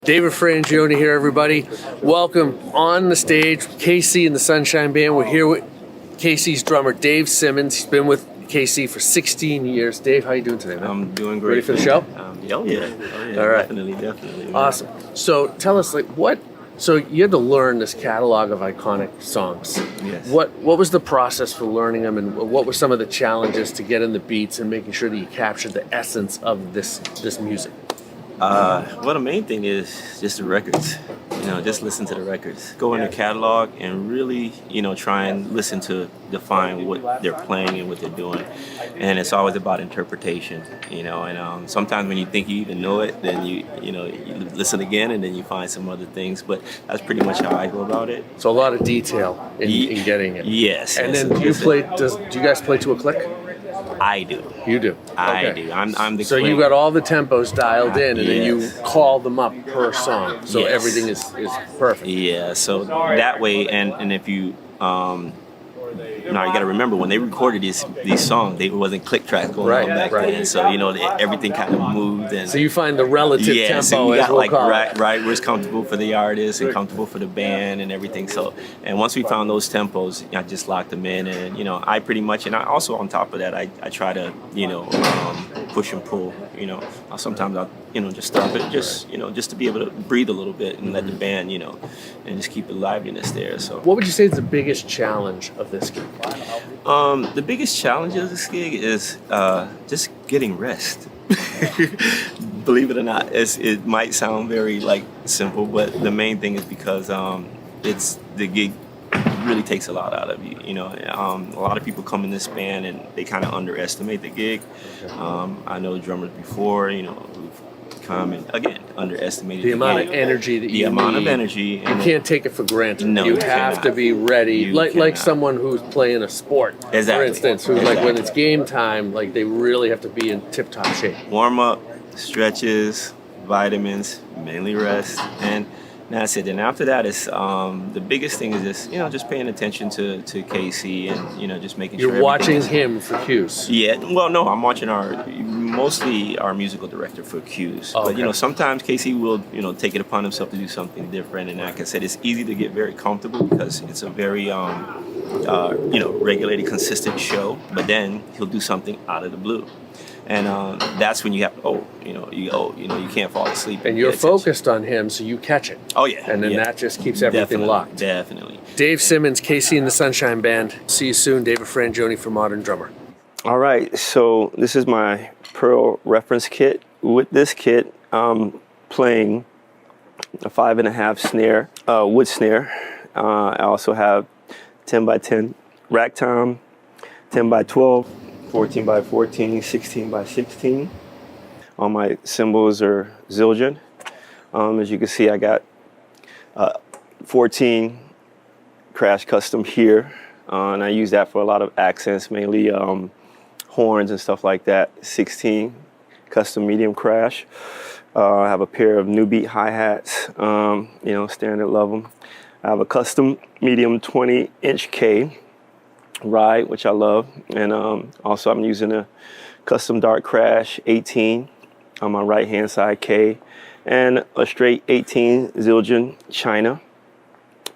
David Frangione here, everybody. Welcome on the stage, KC and the Sunshine Band. We're here with KC's drummer, Dave Simmons. He's been with KC for 16 years. Dave, how you doing today, man? I'm doing great. Ready for the show? Yeah. All right. Definitely. Man. Awesome. So tell us, so you had to learn this catalog of iconic songs. Yes. What was the process for learning them, and what were some of the challenges to get in the beats and making sure that you captured the essence of this music? Well, the main thing is just the records. Just listen to the records. Go in the catalog and really, try and listen to define what they're playing and what they're doing. And it's always about interpretation, and sometimes when you think you even know it, then you listen again and then you find some other things. But that's pretty much how I go about it. So a lot of detail in getting it. Yes. And then do you guys play to a click? I do. You do? I Okay. do. I'm the So click. you got all the tempos dialed in, and then you Yes. call them up per song, so Yes. everything is perfect. Yeah, so that way, and if you, now you got to remember when they recorded these songs, they wasn't click tracks going on back then, so everything kind of moved. And So you find the relative tempo, so you as got we'll like call it. right where it's comfortable for the artist and comfortable for the band and everything. So, and once we found those tempos, I just locked them in, and I pretty much, and I also on top of that, I try to push and pull. Sometimes I'll just stop it, just to be able to breathe a little bit and let the band and just keep the liveliness there. So What would you say is the biggest challenge of this gig? the biggest challenge of this gig is just getting rest. Believe it or not, it might sound very simple, but the main thing is because it's the gig really takes a lot out of you. A lot of people come in this band and they kind of underestimate the gig. I know drummers before, who've come and again underestimated The amount gig. of energy that The you amount need. of energy. You can't take it for granted. No, you you have cannot. to be ready, You like cannot. someone who's playing a sport, Exactly. for instance, who's when Exactly. it's game time, they really have to be in tip-top shape. Warm up, stretches, vitamins, mainly rest, and that's it. And after that, it's the biggest thing is just paying attention to KC and just making sure You're watching everything him for cues. Yeah, well, no, I'm watching mostly our musical director for cues. Oh, okay. But sometimes KC will take it upon himself to do something different. And like I said, it's easy to get very comfortable because it's a very regulated, consistent show. But then he'll do something out of the blue. And that's when you have, you can't fall asleep. And you're pay attention. focused on him, so you catch it. Oh, yeah. And then yeah. that just keeps everything locked. Definitely. Dave Simmons, KC and the Sunshine Band. See you soon. David Frangione for Modern Drummer. All right, so this is my Pearl reference kit. With this kit, I'm playing a 5.5 snare, wood snare. I also have 10x10 rack tom, 10x12, 14x14, 16x16. All my cymbals are Zildjian. As you can see, I got 14 Crash Custom here, and I use that for a lot of accents, mainly horns and stuff like that. 16 Custom Medium Crash. I have a pair of New Beat hi-hats, standard, love them. I have a custom medium 20-inch K ride, which I love, and also I'm using a custom Dark Crash 18 on my right hand side K, and a straight 18 Zildjian China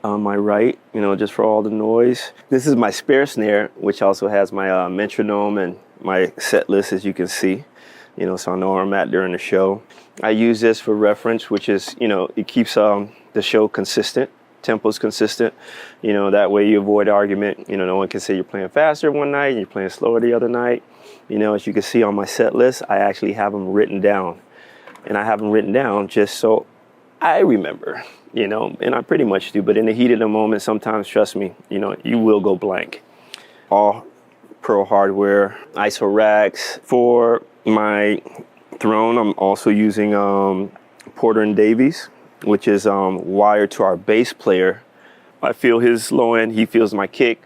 on my right, just for all the noise. This is my spare snare, which also has my metronome and my set list, as you can see, so I know where I'm at during the show. I use this for reference, which is, it keeps the show consistent. Tempo's consistent, that way you avoid argument. No one can say you're playing faster one night and you're playing slower the other night. As you can see on my set list, I actually have them written down, and I have them written down just so I remember, and I pretty much do. But in the heat of the moment, sometimes, trust me, you will go blank. All Pearl hardware, ISO racks. For my throne, I'm also using Porter and Davies, which is wired to our bass player. I feel his low end, he feels my kick.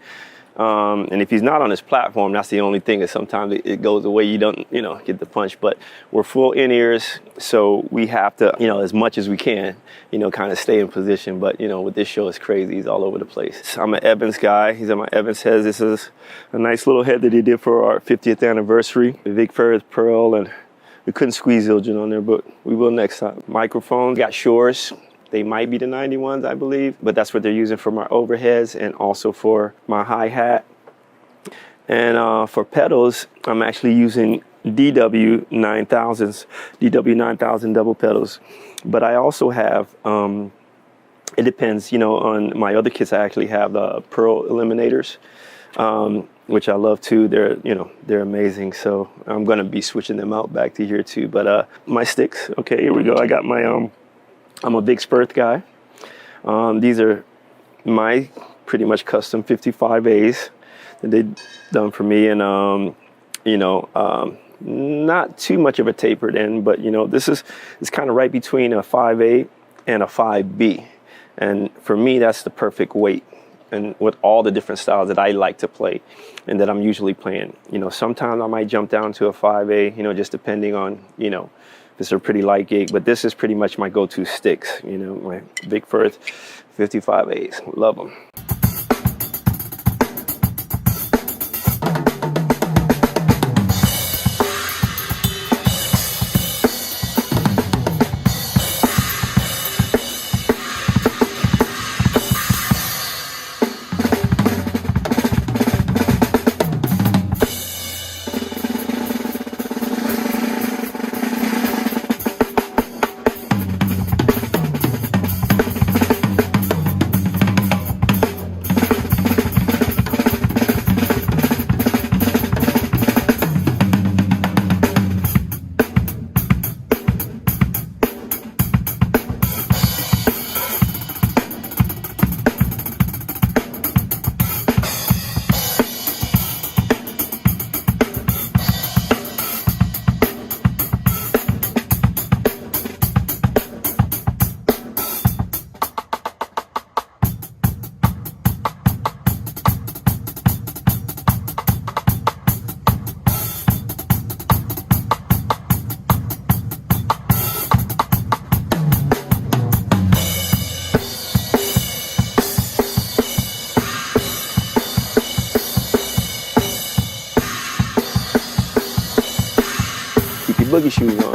And if he's not on his platform, that's the only thing, is sometimes it goes away, you don't, get the punch. But we're full in-ears, so we have to, as much as we can, kind of stay in position. But, with this show, it's crazy. He's all over the place. I'm an Evans guy. He's at my Evans heads. This is a nice little head that he did for our 50th anniversary. Vic Firth Pearl and We couldn't squeeze Zildjian on there, but we will next time. Microphones, got Shores. They might be the 91s, I believe, but that's what they're using for my overheads and also for my hi-hat. And for pedals, I'm actually using DW 9000 double pedals. But I also have, it depends, on my other kits. I actually have the Pearl Eliminators, which I love too. They're amazing. So I'm gonna be switching them out back to here too. But my sticks, okay, here we go. I got my, I'm a big Spurth guy. These are my pretty much custom 55As that they've done for me. And, not too much of a tapered end, but this is kind of right between a 5A and a 5B. And for me, that's the perfect weight. And with all the different styles that I like to play and that I'm usually playing, sometimes I might jump down to a 5A, just depending on, if it's a pretty light gig, but this is pretty much my go-to sticks, my Big Firth 55As, love them. Boogie shoes on.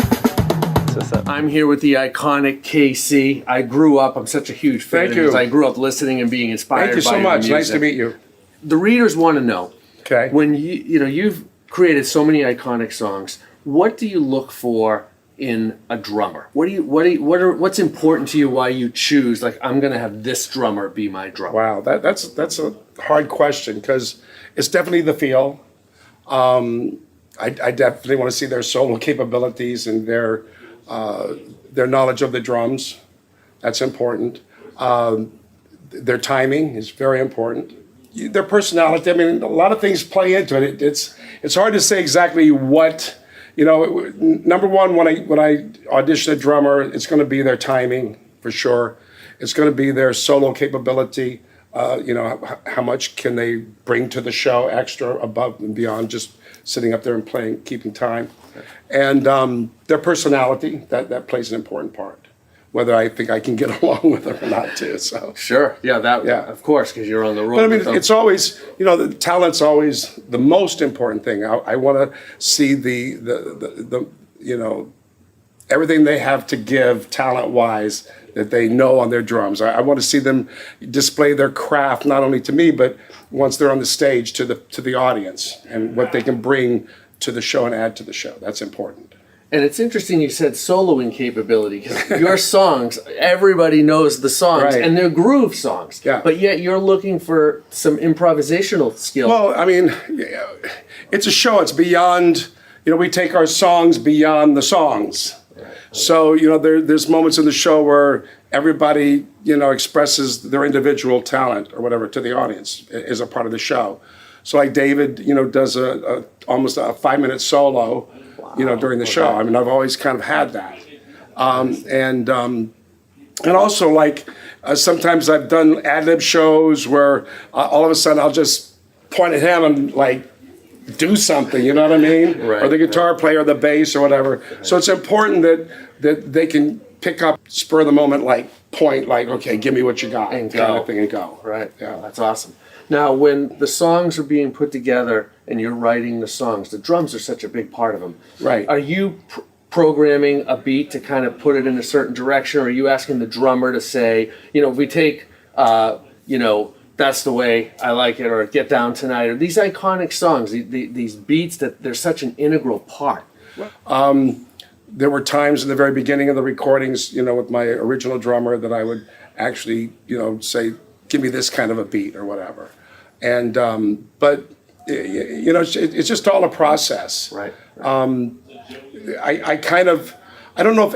What's up? I'm here with the iconic KC. I'm such a huge fan. Thank you. Because I grew up listening and being inspired. Thank you so by your much. music. Nice to meet you. The readers want to know. Okay. When you've created so many iconic songs, what do you look for in a drummer? What's important to you? Why you choose? Like, I'm going to have this drummer be my drummer. Wow, that's a hard question because it's definitely the feel. I definitely want to see their solo capabilities and their knowledge of the drums. That's important. Their timing is very important. Their personality. I mean, a lot of things play into it. It's hard to say exactly what. Number one, when I audition a drummer, it's going to be their timing for sure. It's going to be their solo capability. How much can they bring to the show extra above and beyond just sitting up there and playing, keeping time. And their personality, that plays an important part, whether I think I can get along with them or not too. So Sure, yeah, of course, because you're on the road. but I mean, it's always, the talent's always the most important thing. I want to see the everything they have to give talent-wise that they know on their drums. I want to see them display their craft not only to me, but once they're on the stage to the audience and what they can bring to the show and add to the show. That's important. And it's interesting you said soloing capability, because your songs, everybody knows the songs, Right. and they're groove songs. Yeah. But yet you're looking for some improvisational skill. Well, I mean, it's a show. It's beyond, we take our songs beyond the songs. So, there's moments in the show where everybody, expresses their individual talent or whatever to the audience as a part of the show. So like David, does almost a 5-minute solo, during the show. I mean, I've always kind of had that. And also like sometimes I've done ad-lib shows where all of a sudden I'll just point at him and like do something, you know what I mean? Right, or the guitar player, or the bass or whatever. So it's important that they can pick up, spur of the moment, like point, like, okay, give me what you got, And kind go. of thing, and go. Right. Yeah. That's awesome. Now, when the songs are being put together and you're writing the songs, the drums are such a big part of them. Right. Are you programming a beat to kind of put it in a certain direction, or are you asking the drummer to say, if we take, that's the way I like it, or Get Down Tonight, or these iconic songs, these beats that they're such an integral part? There were times in the very beginning of the recordings, with my original drummer that I would actually, say, give me this kind of a beat or whatever. And, but, it's just all a process. Right. I don't know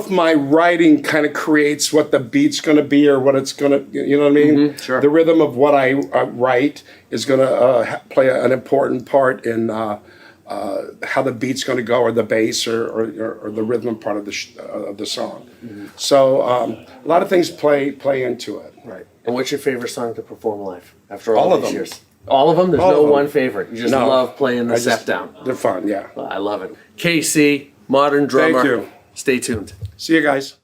if my writing kind of creates what the beat's going to be or what it's going to, you know what I mean? Mm-hmm, sure. The rhythm of what I write is going to play an important part in how the beat's going to go, or the bass, or the rhythm part of the song. Mm-hmm. So a lot of things play into it. Right. And what's your favorite song to perform live after all All of these them. years? All of them? There's All no of them. one favorite. You just No. love playing the I step just- down. They're fun, yeah. I love it. KC, modern drummer. Thank you. Stay tuned. See you guys.